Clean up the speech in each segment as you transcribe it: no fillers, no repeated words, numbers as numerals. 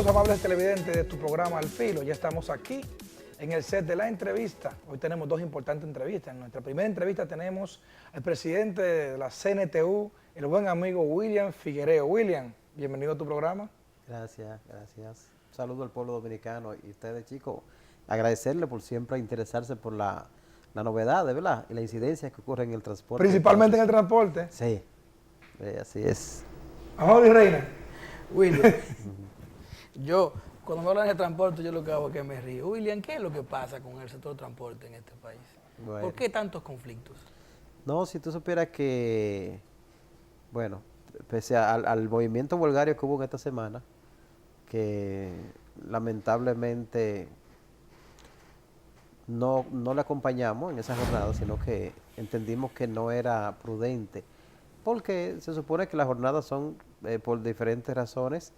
Saludos amables televidentes de tu programa Al Filo. Ya estamos aquí en el set de la entrevista. Hoy tenemos dos importantes entrevistas. En nuestra primera entrevista tenemos al presidente de la CNTU, el buen amigo William Figuereo. William, bienvenido a tu programa. Gracias, gracias. Un saludo al pueblo dominicano y ustedes, chicos, agradecerle por siempre interesarse por la novedad, ¿verdad? Y la incidencia que ocurre en el transporte. Principalmente en el transporte. Sí, así es. Amor y reina. William, yo, cuando me hablan de transporte, yo lo que hago es que me río. William, ¿qué es lo que pasa con el sector transporte en este país? Bueno. ¿Por qué tantos conflictos? No, si tú supieras que, bueno, pese al movimiento huelgario que hubo en esta semana, que lamentablemente no le acompañamos en esa jornada, sino que entendimos que no era prudente, porque se supone que las jornadas son por diferentes razones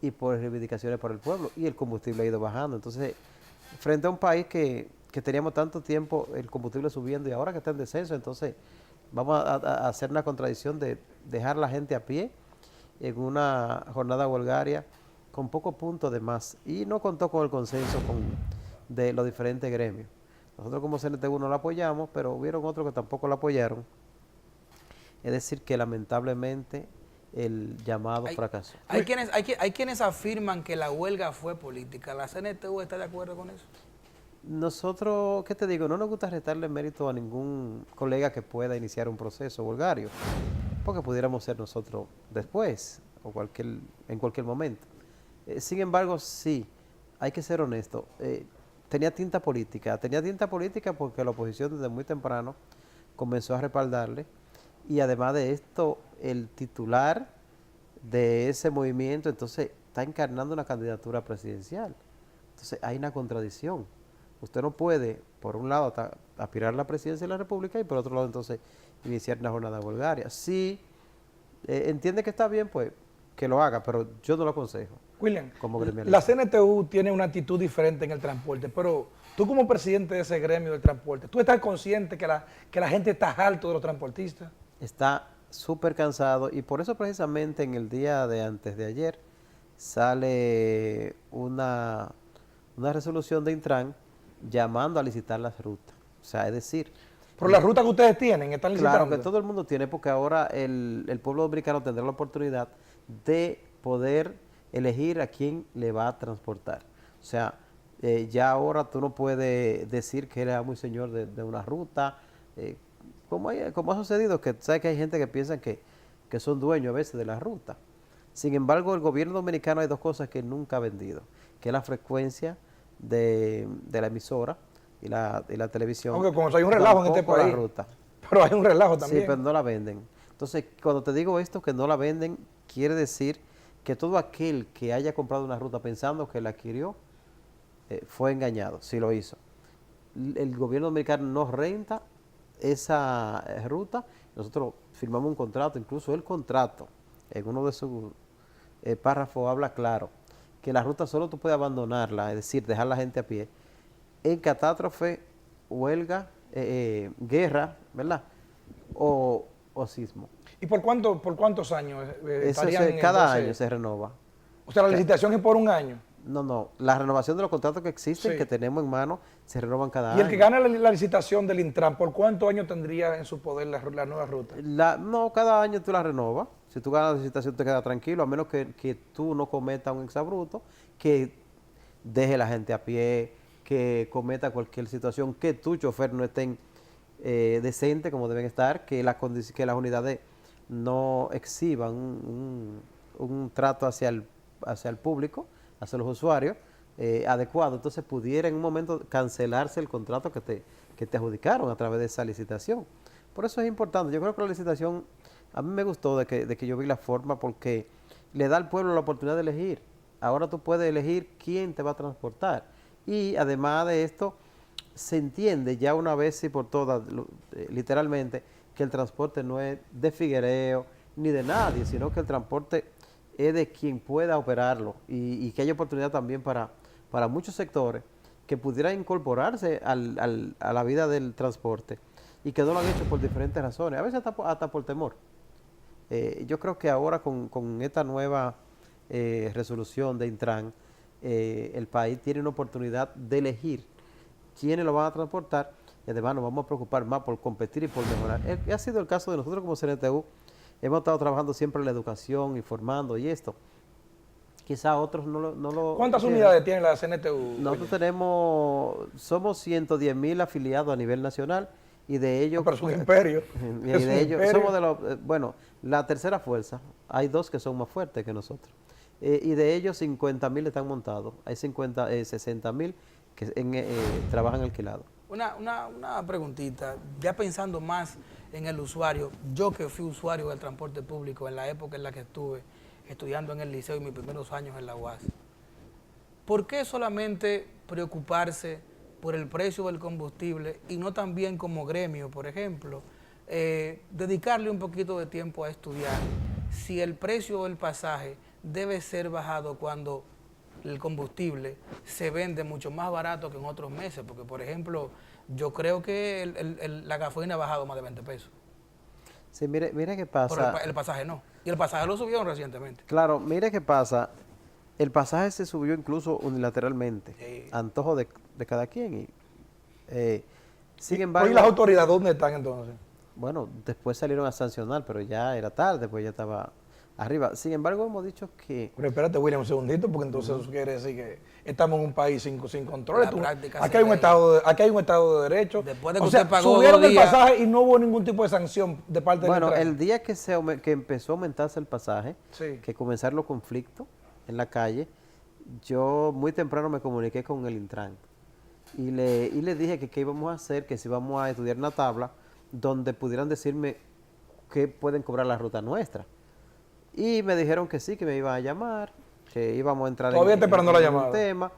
y por reivindicaciones por el pueblo, y el combustible ha ido bajando. Entonces, frente a un país que teníamos tanto tiempo el combustible subiendo y ahora que está en descenso, entonces vamos a hacer una contradicción de dejar a la gente a pie en una jornada huelgaria con pocos puntos de más, y no contó con el consenso de los diferentes gremios. Nosotros como CNTU no la apoyamos, pero hubieron otros que tampoco la apoyaron. Es decir, que lamentablemente el llamado fracasó. Hay quienes afirman que la huelga fue política. ¿La CNTU está de acuerdo con eso? Nosotros, ¿qué te digo? No nos gusta restarle mérito a ningún colega que pueda iniciar un proceso huelgario, porque pudiéramos ser nosotros después o en cualquier momento. Sin embargo, sí, hay que ser honesto. Tenía tinta política porque la oposición desde muy temprano comenzó a respaldarle, y además de esto, el titular de ese movimiento entonces está encarnando una candidatura presidencial. Entonces hay una contradicción. Usted no puede, por un lado, aspirar a la presidencia de la República y por otro lado, entonces, iniciar una jornada huelgaria. Si entiende que está bien, pues que lo haga, pero yo no lo aconsejo. William, Como la CNTU tiene una actitud diferente en el transporte, pero tú como presidente de ese gremio del transporte, ¿tú estás consciente que la gente está harto de los transportistas? Está súper cansado, y por eso precisamente en el día de antes de ayer sale una resolución de Intran llamando a licitar las rutas. O sea, es decir... Pero las rutas que ustedes tienen, ¿están licitando? Claro, que todo el mundo tiene, porque ahora el pueblo dominicano tendrá la oportunidad de poder elegir a quién le va a transportar. O sea, ya ahora tú no puedes decir que eres muy señor de una ruta, como ha sucedido, que sabes que hay gente que piensa que son dueños a veces de la ruta. Sin embargo, el gobierno dominicano hay dos cosas que nunca ha vendido, que es la frecuencia de la emisora y la televisión. Aunque como hay un relajo en este país, la ruta. Pero hay un relajo también. Sí, pero no la venden. Entonces, cuando te digo esto, que no la venden, quiere decir que todo aquel que haya comprado una ruta pensando que la adquirió, fue engañado, si lo hizo. El gobierno dominicano nos renta esa ruta. Nosotros firmamos un contrato, incluso el contrato, en uno de sus párrafos habla claro, que la ruta solo tú puedes abandonarla, es decir, dejar a la gente a pie, en catástrofe, huelga, guerra, ¿verdad? O sismo. ¿Y por cuántos años cada año se renova. O sea, la licitación es por un año. No, la renovación de los contratos que existen, que tenemos en mano, se renovan cada año. ¿Y el que gana la licitación del Intran, por cuántos años tendría en su poder la nueva ruta? No, cada año tú la renovas. Si tú ganas la licitación te queda tranquilo, a menos que tú no cometas un exabrupto, que deje la gente a pie, que cometa cualquier situación, que tu chofer no estén decente como deben estar, que las unidades no exhiban un trato hacia el público, hacia los usuarios, adecuado. Entonces pudiera en un momento cancelarse el contrato que te adjudicaron a través de esa licitación. Por eso es importante. Yo creo que la licitación, a mí me gustó de que yo vi la forma, porque le da al pueblo la oportunidad de elegir. Ahora tú puedes elegir quién te va a transportar. Y además de esto, se entiende ya una vez y por todas, literalmente, que el transporte no es de Figuereo ni de nadie, sino que el transporte es de quien pueda operarlo, y que haya oportunidad también para muchos sectores que pudieran incorporarse a la vida del transporte, y que no lo han hecho por diferentes razones, a veces hasta por temor. Yo creo que ahora con esta nueva resolución de Intran, el país tiene una oportunidad de elegir quiénes lo van a transportar y además nos vamos a preocupar más por competir y por mejorar. Ha sido el caso de nosotros como CNTU, hemos estado trabajando siempre en la educación, informando y esto. Quizá otros no lo ¿Cuántas quieren. unidades tiene la CNTU? Nosotros somos 110,000 afiliados a nivel nacional y de ellos... Pero es un imperio. Y Es un de ellos imperio. somos de los... bueno, la tercera fuerza, hay dos que son más fuertes que nosotros. Y de ellos 50,000 están montados, hay 60,000 que trabajan alquilados. Una preguntita, ya pensando más en el usuario, yo que fui usuario del transporte público en la época en la que estuve estudiando en el liceo y mis primeros años en la UAS, ¿por qué solamente preocuparse por el precio del combustible y no también como gremio, por ejemplo, dedicarle un poquito de tiempo a estudiar si el precio del pasaje debe ser bajado cuando el combustible se vende mucho más barato que en otros meses? Porque, por ejemplo, yo creo que la gasolina ha bajado más de 20 pesos. Sí, mire qué Pero pasa. el pasaje no. Y el pasaje lo subieron recientemente. Claro, mire qué pasa. El pasaje se subió incluso unilateralmente, Sí. antojo de cada quien. Sin ¿Y embargo, las autoridades dónde están entonces? bueno, después salieron a sancionar, pero ya era tarde, pues ya estaba arriba. Sin embargo, hemos dicho que... Pero espérate, William, un segundito, porque entonces eso quiere decir que estamos en un país sin control. La práctica Aquí se hay un ve. aquí hay un Estado de Derecho. Después de que o sea, usted pagó subieron 2 el días. pasaje y no hubo ningún tipo de sanción de parte del Bueno, Intran. el día que empezó a aumentarse el pasaje, Sí. que comenzaron los conflictos en la calle, yo muy temprano me comuniqué con el Intran y le dije que qué íbamos a hacer, que si íbamos a estudiar una tabla donde pudieran decirme qué pueden cobrar la ruta nuestra. Y me dijeron que sí, que me iban a llamar, que íbamos a entrar Todavía está esperando la un llamada. tema.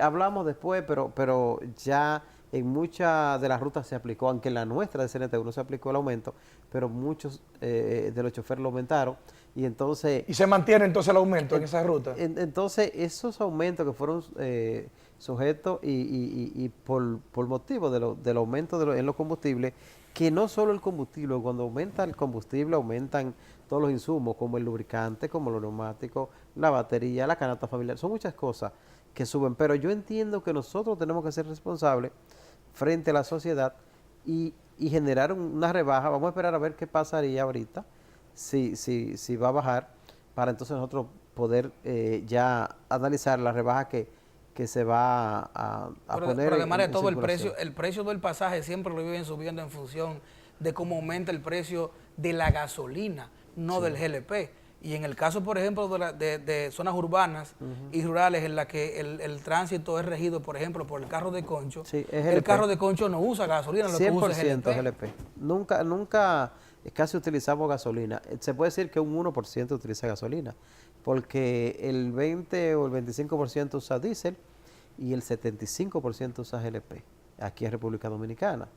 Hablamos después, pero ya en muchas de las rutas se aplicó, aunque en la nuestra de CNTU no se aplicó el aumento, pero muchos de los choferes lo aumentaron. Y entonces... Y se mantiene entonces el aumento en esa ruta. Entonces, esos aumentos que fueron sujetos y por motivo del aumento en los combustibles, que no solo el combustible, cuando aumenta el combustible aumentan todos los insumos, como el lubricante, como los neumáticos, la batería, la canasta familiar, son muchas cosas que suben, pero yo entiendo que nosotros tenemos que ser responsables frente a la sociedad y generar una rebaja. Vamos a esperar a ver qué pasaría ahorita, si va a bajar, para entonces nosotros poder ya analizar la rebaja que se va a poner. Pero además de en todo, circulación. el precio del pasaje siempre lo viven subiendo en función de cómo aumenta el precio de la gasolina, no del GLP. Y en el caso, por ejemplo, de zonas urbanas y rurales en las que el tránsito es regido, por ejemplo, por el carro de concho, Sí, es el GLP. carro de concho no usa gasolina, lo que usa es 100% GLP. GLP. Nunca casi utilizamos gasolina. Se puede decir que un 1% utiliza gasolina, porque el 20 o el 25% usa diésel y el 75% usa GLP, aquí en República Dominicana.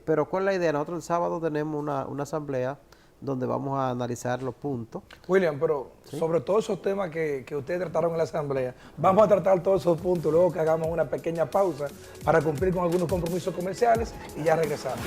Pero ¿cuál es la idea? Nosotros el sábado tenemos una asamblea donde vamos a analizar los puntos. William, pero sobre todos esos temas que ustedes trataron en la asamblea, vamos a tratar todos esos puntos luego que hagamos una pequeña pausa para cumplir con algunos compromisos comerciales y ya regresamos.